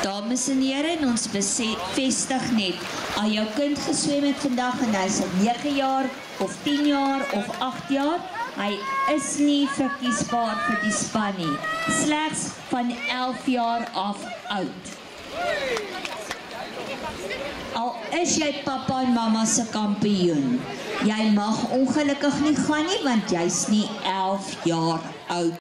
Dames en heren, ons bevestig net, al jou kind geswem het vandag en hy is 9 jaar of 10 jaar of 8 jaar, hy is nie verkiesbaar vir die span nie, slegs van 11 jaar af oud. Al is jy papa en mama se kampioen, jy mag ongelukkig nie gaan nie, want jy's nie 11 jaar oud.